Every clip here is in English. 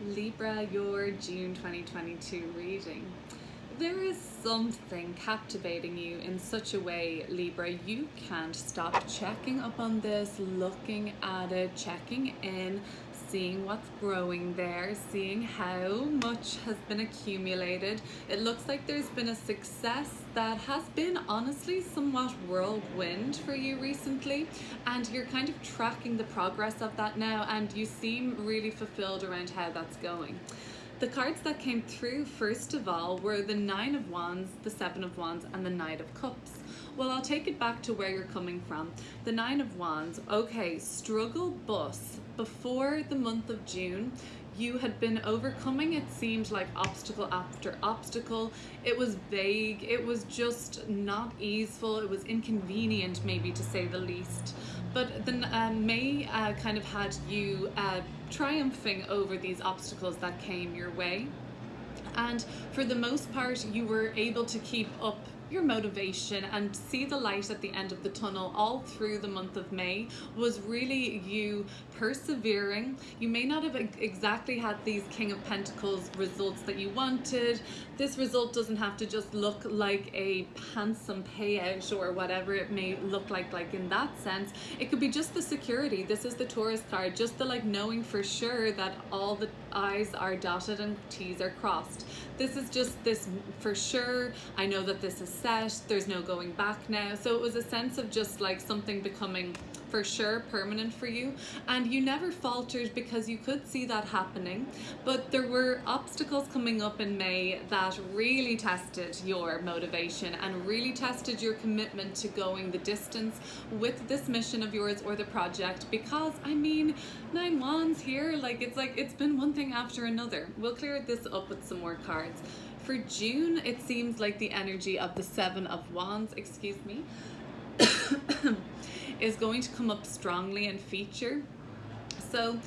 Libra, your June 2022 reading. There is something captivating you in such a way, Libra, you can't stop checking up on this, looking at it, checking in, seeing what's growing there, seeing how much has been accumulated. It looks like there's been a success that has been honestly somewhat whirlwind for you recently, and you're kind of tracking the progress of that now, and you seem really fulfilled around how that's going. The cards that came through, first of all, were the Nine of Wands, the Seven of Wands, and the Knight of Cups. Well, I'll take it back to where you're coming from. The Nine of Wands, okay, struggle bus. Before the month of June, you had been overcoming, it seemed like, obstacle after obstacle. It was vague, it was just not easeful, it was inconvenient, maybe, to say the least. But then May kind of had you triumphing over these obstacles that came your way. And for the most part, you were able to keep up your motivation and see the light at the end of the tunnel all through the month of May. Was really you persevering. You may not have exactly had these King of Pentacles results that you wanted. This result doesn't have to just look like a handsome payout or whatever it may look like in that sense. It could be just the security. This is the Taurus card, just the knowing for sure that all the I's are dotted and T's are crossed. This is just this for sure. I know that this is set, there's no going back now. So it was a sense of just something becoming for sure permanent for you, and you never faltered because you could see that happening. But there were obstacles coming up in May that really tested your motivation and really tested your commitment to going the distance with this mission of yours or the project, because I mean, Nine Wands here, it's been one thing after another. We'll clear this up with some more cards. For June, it seems like the energy of the Seven of Wands, excuse me, is going to come up strongly and feature. So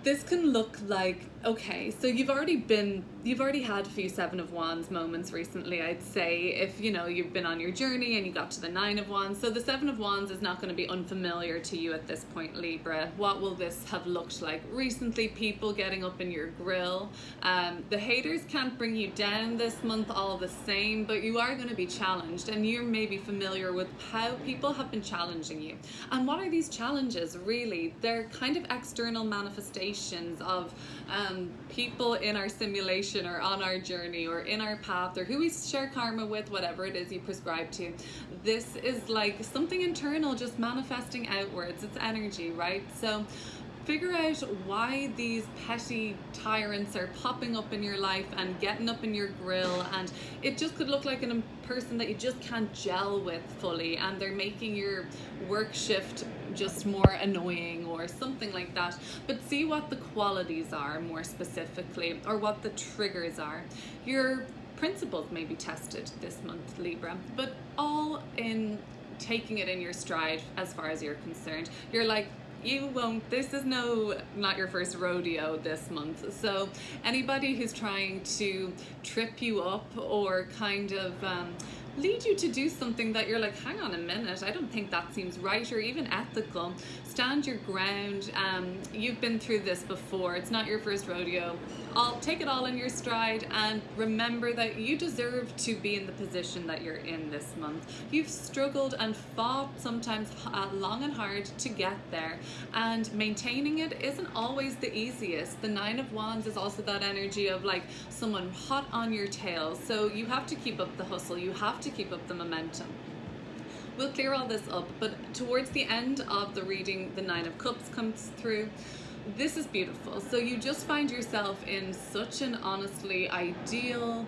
this can look like, okay, so you've already had a few Seven of Wands moments recently, I'd say, if you've been on your journey and you got to the Nine of Wands. So the Seven of Wands is not going to be unfamiliar to you at this point, Libra. What will this have looked like recently? People getting up in your grill. The haters can't bring you down this month all the same, but you are going to be challenged, and you're maybe familiar with how people have been challenging you. And what are these challenges really? They're kind of external manifestations of people in our simulation or on our journey or in our path or who we share karma with, whatever it is you prescribe to. This is like something internal just manifesting outwards. It's energy, right? So figure out why these petty tyrants are popping up in your life and getting up in your grill, and it just could look like a person that you just can't gel with fully, and they're making your work shift just more annoying or something like that. But see what the qualities are more specifically, or what the triggers are. Your principles may be tested this month, Libra, but all in taking it in your stride as far as you're concerned. You're like, you won't, this is not your first rodeo this month. So anybody who's trying to trip you up or kind of lead you to do something that you're like, hang on a minute, I don't think that seems right or even ethical, stand your ground. You've been through this before, it's not your first rodeo. Take it all in your stride, and remember that you deserve to be in the position that you're in this month. You've struggled and fought sometimes long and hard to get there, and maintaining it isn't always the easiest. The Nine of Wands is also that energy of like someone hot on your tail, so you have to keep up the hustle, you have to keep up the momentum. We'll clear all this up, but towards the end of the reading, the Nine of Cups comes through. This is beautiful. So you just find yourself in such an honestly ideal,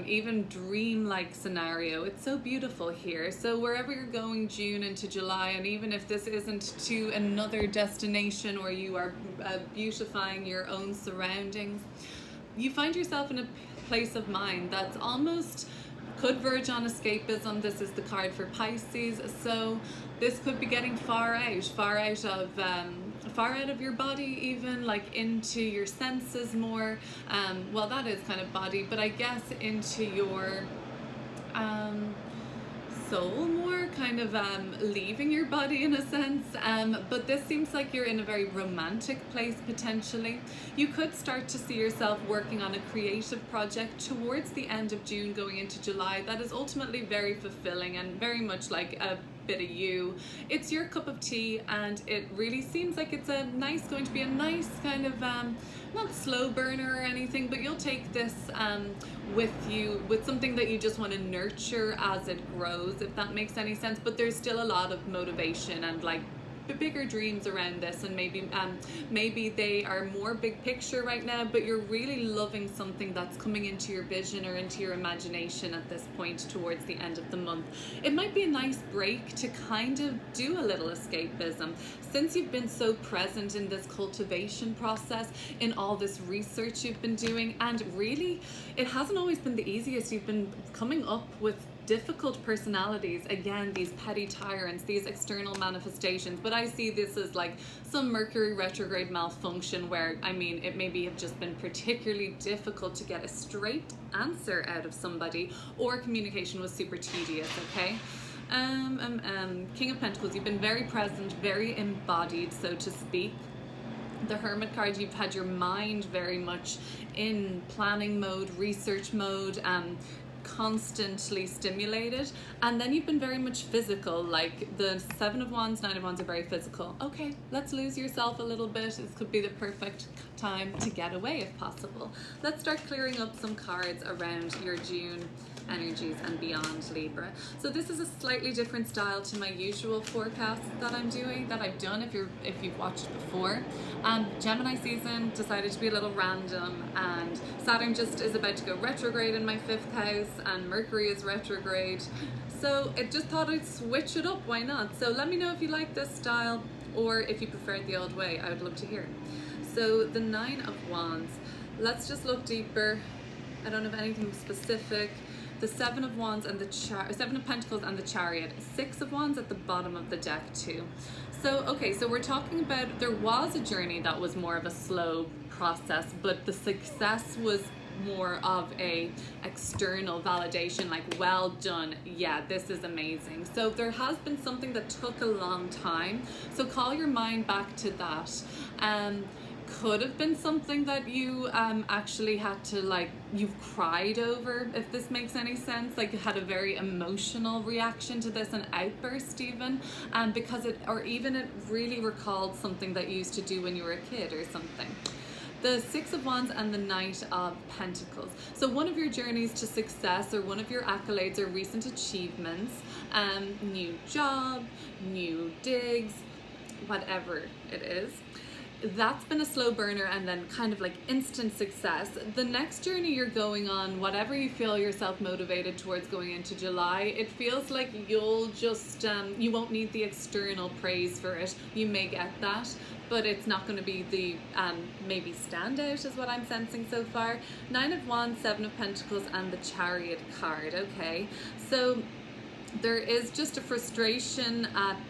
even dream-like scenario. It's so beautiful here. So wherever you're going June into July, and even if this isn't to another destination or you are beautifying your own surroundings, you find yourself in a place of mind that's almost could verge on escapism. This is the card for Pisces, so this could be getting far out of your body, even like into your senses more. Well, that is kind of body, but I guess into your soul more, kind of leaving your body in a sense. But this seems like you're in a very romantic place potentially. You could start to see yourself working on a creative project towards the end of June going into July that is ultimately very fulfilling and very much like a bit of you. It's your cup of tea, and it really seems like it's going to be a nice kind of not slow burner or anything, but you'll take this with you, with something that you just want to nurture as it grows, if that makes any sense. But there's still a lot of motivation and like bigger dreams around this, and maybe they are more big picture right now, but you're really loving something that's coming into your vision or into your imagination at this point towards the end of the month. It might be a nice break to kind of do a little escapism, since you've been so present in this cultivation process, in all this research you've been doing, and really it hasn't always been the easiest. You've been coming up with difficult personalities, again, these petty tyrants, these external manifestations. But I see this as like some Mercury retrograde malfunction where, I mean, it maybe have just been particularly difficult to get a straight answer out of somebody, or communication was super tedious, okay? King of Pentacles, you've been very present, very embodied, so to speak. The Hermit card, you've had your mind very much in planning mode, research mode, constantly stimulated. And then you've been very much physical, like the Seven of Wands, Nine of Wands are very physical. Okay, let's lose yourself a little bit. This could be the perfect time to get away if possible. Let's start clearing up some cards around your June energies and beyond, Libra. So this is a slightly different style to my usual forecast that I'm doing, that I've done if you've watched before. Gemini season decided to be a little random, and Saturn just is about to go retrograde in my 5th house, and Mercury is retrograde. So it just thought I'd switch it up, why not? So let me know if you like this style, or if you prefer it the old way. I would love to hear. So the Nine of Wands, let's just look deeper. I don't have anything specific. The Seven of Wands and the Seven of Pentacles and the Chariot. Six of Wands at the bottom of the deck too. So, okay, so we're talking about, there was a journey that was more of a slow process, but the success was more of a external validation, like, well done, yeah, this is amazing. So there has been something that took a long time. So call your mind back to that. Could have been something that you actually had to, like, you've cried over, if this makes any sense, like you had a very emotional reaction to this, an outburst even, because it really recalled something that you used to do when you were a kid or something. The Six of Wands and the Knight of Pentacles. So one of your journeys to success, or one of your accolades or recent achievements, new job, new digs, whatever it is, that's been a slow burner and then kind of like instant success. The next journey you're going on, whatever you feel yourself motivated towards going into July, it feels like you'll just, you won't need the external praise for it. You may get that, but it's not going to be the maybe standout is what I'm sensing so far. Nine of Wands, Seven of Pentacles and the Chariot card, okay? So there is just a frustration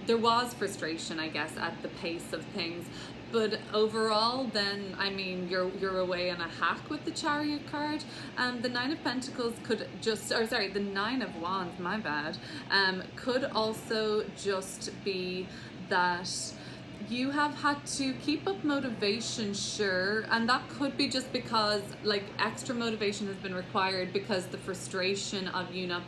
there was frustration, I guess, at the pace of things. But overall, then, I mean, you're away on a hack with the Chariot card. The Nine of Pentacles could just, or sorry, the Nine of Wands, my bad, could also just be that you have had to keep up motivation, sure, and that could be just because, like, extra motivation has been required because the frustration of you not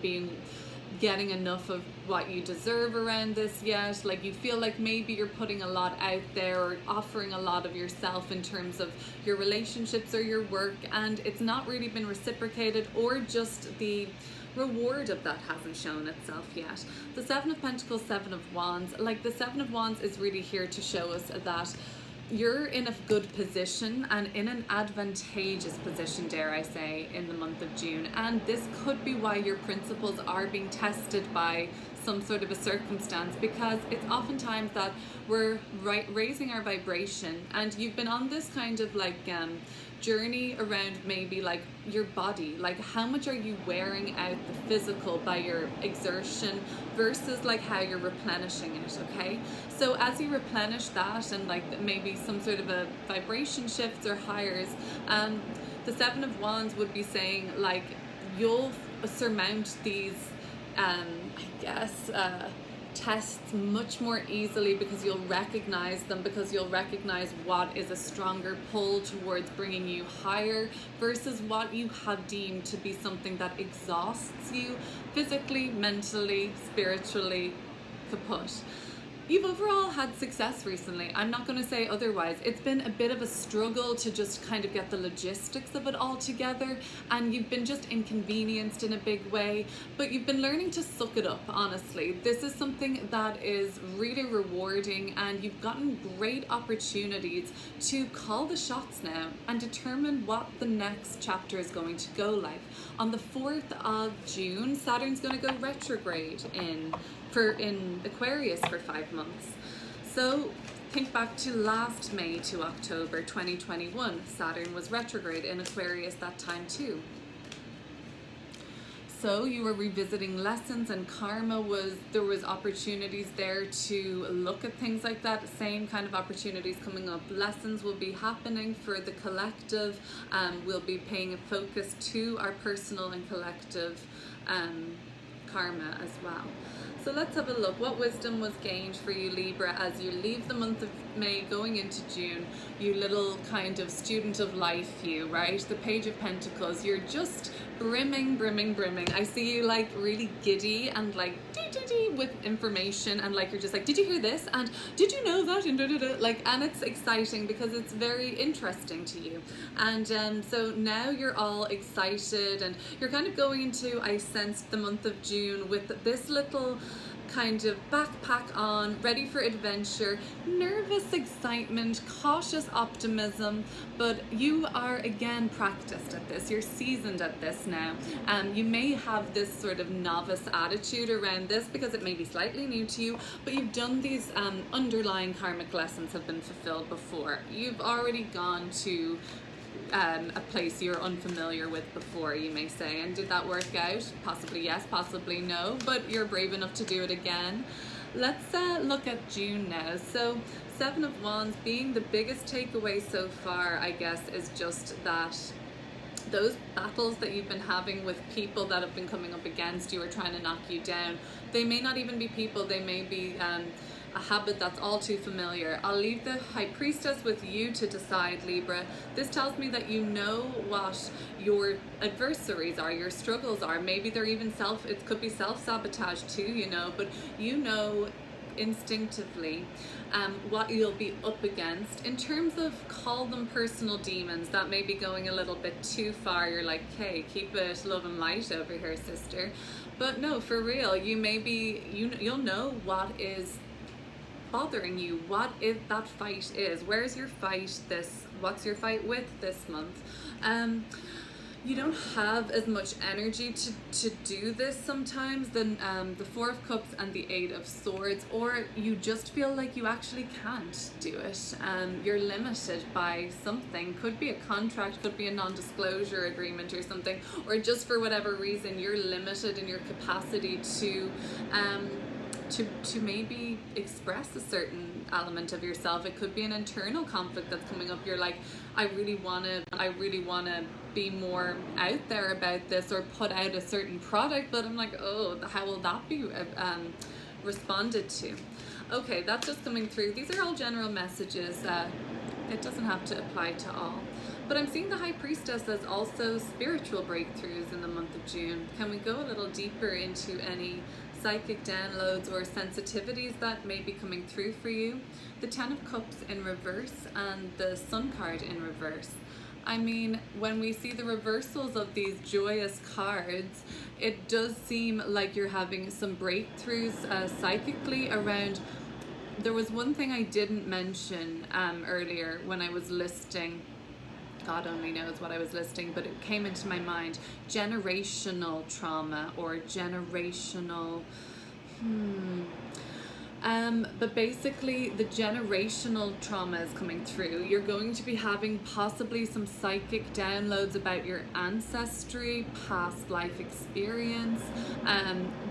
getting enough of what you deserve around this yet. Like, you feel like maybe you're putting a lot out there or offering a lot of yourself in terms of your relationships or your work, and it's not really been reciprocated, or just the reward of that hasn't shown itself yet. The Seven of Pentacles, Seven of Wands, like the Seven of Wands is really here to show us that you're in a good position and in an advantageous position, dare I say, in the month of June. And this could be why your principles are being tested by some sort of a circumstance, because it's oftentimes that we're raising our vibration, and you've been on this kind of like journey around maybe like your body, like how much are you wearing out the physical by your exertion versus like how you're replenishing it, okay? So as you replenish that and like maybe some sort of a vibration shifts or higher, the Seven of Wands would be saying like you'll surmount these I guess, tests much more easily, because you'll recognize them, because you'll recognize what is a stronger pull towards bringing you higher versus what you have deemed to be something that exhausts you physically, mentally, spiritually, kaput. You've overall had success recently. I'm not going to say otherwise. It's been a bit of a struggle to just kind of get the logistics of it all together, and you've been just inconvenienced in a big way, but you've been learning to suck it up, honestly. This is something that is really rewarding, and you've gotten great opportunities to call the shots now and determine what the next chapter is going to go like. On the 4th of June, Saturn's going to go retrograde in Aquarius for 5 months. So think back to last May to October 2021. Saturn was retrograde in Aquarius that time too. So you were revisiting lessons, and karma there was opportunities there to look at things like that. Same kind of opportunities coming up. Lessons will be happening for the collective. We'll be paying a focus to our personal and collective karma as well. So let's have a look. What wisdom was gained for you, Libra, as you leave the month of May going into June? You little kind of student of life, you, right? The Page of Pentacles. You're just brimming. I see you like really giddy and like with information, and like you're just like, did you hear this? And did you know that? And like, and it's exciting because it's very interesting to you. And so now you're all excited, and you're kind of going into, I sensed, the month of June with this little kind of backpack on, ready for adventure, nervous excitement, cautious optimism, but you are again practiced at this. You're seasoned at this now. You may have this sort of novice attitude around this because it may be slightly new to you, but you've done these underlying karmic lessons have been fulfilled before. You've already gone to a place you're unfamiliar with before, you may say. And did that work out? Possibly yes, possibly no, but you're brave enough to do it again. Let's look at June now. So 7 of Wands being the biggest takeaway so far, I guess, is just that those battles that you've been having with people that have been coming up against you or trying to knock you down, they may not even be people, they may be a habit that's all too familiar. I'll leave the High Priestess with you to decide, Libra. This tells me that you know what your adversaries are, your struggles are. Maybe they're even it could be self-sabotage too, you know, but you know instinctively what you'll be up against. In terms of call them personal demons, that may be going a little bit too far. You're like, hey, keep it love and light over here, sister. But no, for real, you may be, you'll know what is bothering you, what that fight is. Where's your fight what's your fight with this month? You don't have as much energy to do this sometimes than the 4 of Cups and the 8 of Swords, or you just feel like you actually can't do it. You're limited by something. Could be a contract, could be a non-disclosure agreement or something, or just for whatever reason you're limited in your capacity to maybe express a certain element of yourself. It could be an internal conflict that's coming up. You're like, I really want to be more out there about this, or put out a certain product, but I'm like, oh, how will that be responded to? Okay, that's just coming through. These are all general messages. It doesn't have to apply to all. But I'm seeing the High Priestess as also spiritual breakthroughs in the month of June. Can we go a little deeper into any psychic downloads or sensitivities that may be coming through for you? The 10 of Cups in reverse and the Sun card in reverse. I mean, when we see the reversals of these joyous cards, it does seem like you're having some breakthroughs psychically around. There was one thing I didn't mention earlier when I was listing. God only knows what I was listing, but it came into my mind. Generational trauma or generational... But basically the generational trauma is coming through. You're going to be having possibly some psychic downloads about your ancestry, past life experience,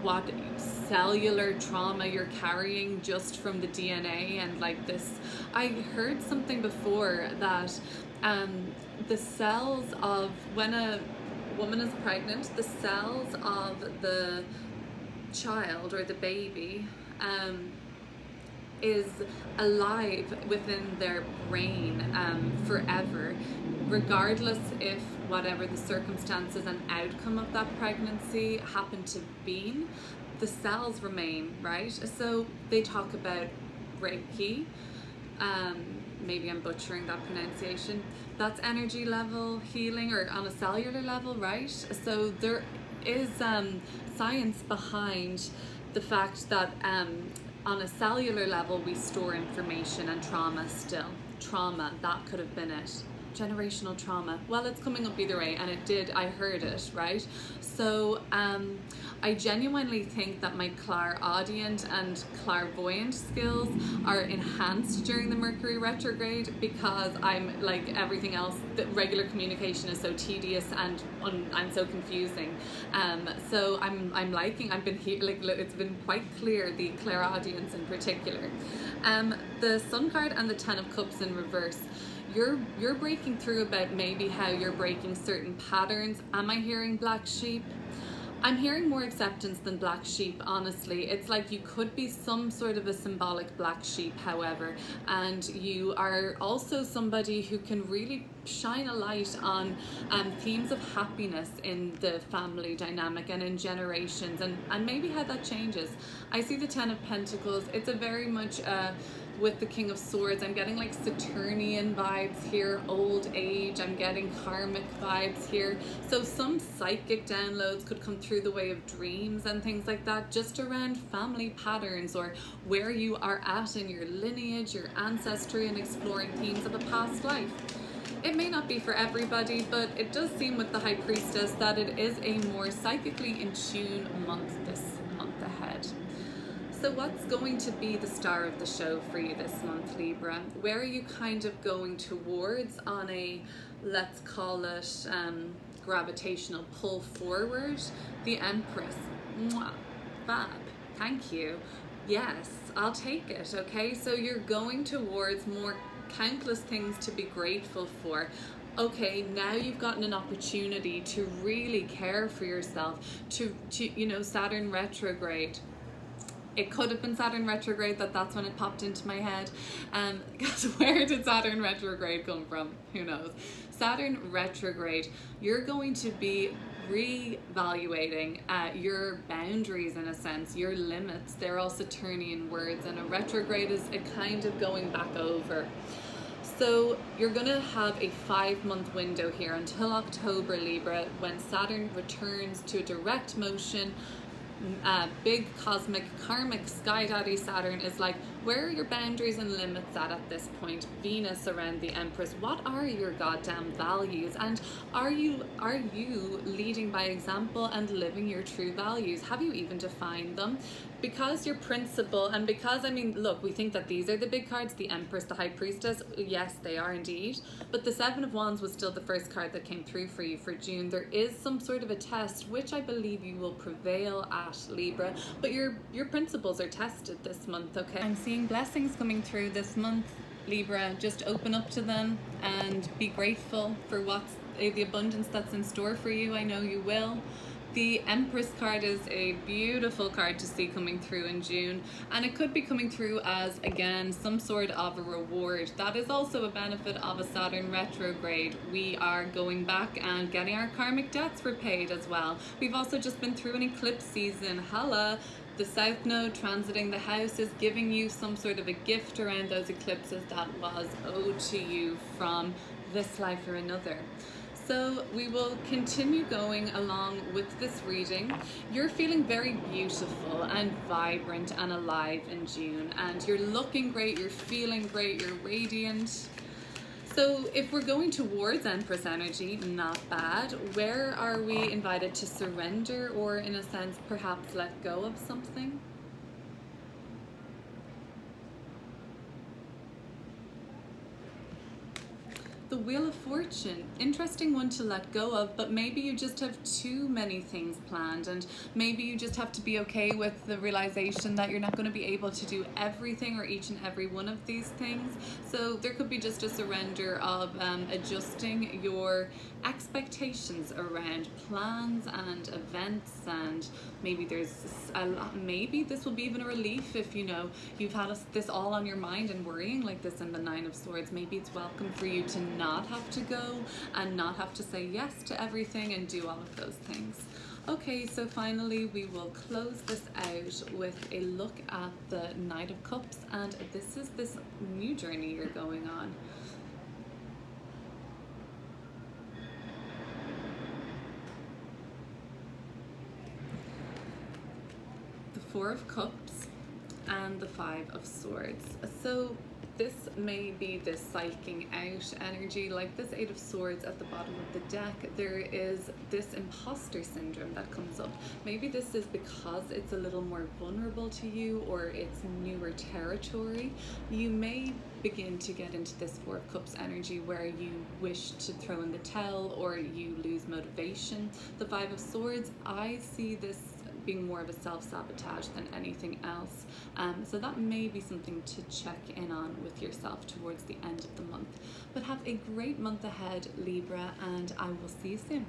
what cellular trauma you're carrying just from the DNA and like this. I heard something before that the cells of, when a woman is pregnant, the cells of the child or the baby is alive within their brain forever, regardless if whatever the circumstances and outcome of that pregnancy happen to be, the cells remain, right? So they talk about Reiki, maybe I'm butchering that pronunciation, that's energy level healing or on a cellular level, right? So there is science behind the fact that on a cellular level we store information and trauma still. Trauma, that could have been it. Generational trauma. Well, it's coming up either way, and it did, I heard it, right? So I genuinely think that my clairaudient and clairvoyant skills are enhanced during the Mercury retrograde, because I'm like everything else, the regular communication is so tedious and so confusing. So I've been here, like it's been quite clear, the clairaudience in particular. The Sun card and the Ten of Cups in reverse. You're breaking through about maybe how you're breaking certain patterns. Am I hearing black sheep? I'm hearing more acceptance than black sheep, honestly. It's like you could be some sort of a symbolic black sheep, however, and you are also somebody who can really shine a light on themes of happiness in the family dynamic and in generations, and maybe how that changes. I see the Ten of Pentacles. It's a very much with the King of Swords, I'm getting like Saturnian vibes here, old age, I'm getting karmic vibes here. So some psychic downloads could come through the way of dreams and things like that, just around family patterns or where you are at in your lineage, your ancestry, and exploring themes of a past life. It may not be for everybody, but it does seem with the High Priestess that it is a more psychically in tune month this month ahead. So what's going to be the star of the show for you this month, Libra? Where are you kind of going towards on a, let's call it, gravitational pull forward? The Empress. Mwah. Fab. Thank you. Yes, I'll take it, okay? So you're going towards more countless things to be grateful for. Okay, now you've gotten an opportunity to really care for yourself, to you know, Saturn retrograde. It could have been Saturn retrograde, that's when it popped into my head. Because where did Saturn retrograde come from? Who knows? Saturn retrograde, you're going to be reevaluating your boundaries in a sense, your limits. They're all Saturnian words, and a retrograde is a kind of going back over. So you're going to have a 5-month window here until October, Libra, when Saturn returns to a direct motion. Big cosmic karmic sky daddy Saturn is like, where are your boundaries and limits at this point? Venus around the Empress, what are your goddamn values, and are you leading by example and living your true values? Have you even defined them? Because your principle, and because, I mean, look, we think that these are the big cards, the Empress, the High Priestess, yes, they are indeed, but the Seven of Wands was still the first card that came through for you for June. There is some sort of a test, which I believe you will prevail at, Libra, but your principles are tested this month, okay? I'm seeing blessings coming through this month, Libra. Just open up to them and be grateful for what's the abundance that's in store for you. I know you will. The Empress card is a beautiful card to see coming through in June, and it could be coming through as, again, some sort of a reward. That is also a benefit of a Saturn retrograde. We are going back and getting our karmic debts repaid as well. We've also just been through an eclipse season. Holla! The South Node transiting the house is giving you some sort of a gift around those eclipses that was owed to you from this life or another. So we will continue going along with this reading. You're feeling very beautiful and vibrant and alive in June, and you're looking great, you're feeling great, you're radiant. So if we're going towards Empress energy, not bad. Where are we invited to surrender, or in a sense perhaps let go of something? The Wheel of Fortune, interesting one to let go of, but maybe you just have too many things planned, and maybe you just have to be okay with the realization that you're not going to be able to do everything or each and every one of these things. So there could be just a surrender of adjusting your expectations around plans and events, and maybe there's a lot, maybe this will be even a relief if you know you've had this all on your mind and worrying like this in the Nine of Swords. Maybe it's welcome for you to not have to go and not have to say yes to everything and do all of those things. Okay, so finally we will close this out with a look at the Knight of Cups, and this is this new journey you're going on. The Four of Cups and the Five of Swords. So this may be this psyching out energy, like this Eight of Swords at the bottom of the deck. There is this imposter syndrome that comes up. Maybe this is because it's a little more vulnerable to you, or it's newer territory. You may begin to get into this Four of Cups energy where you wish to throw in the towel or you lose motivation. The Five of Swords, I see this being more of a self-sabotage than anything else. So that may be something to check in on with yourself towards the end of the month. But have a great month ahead, Libra, and I will see you soon.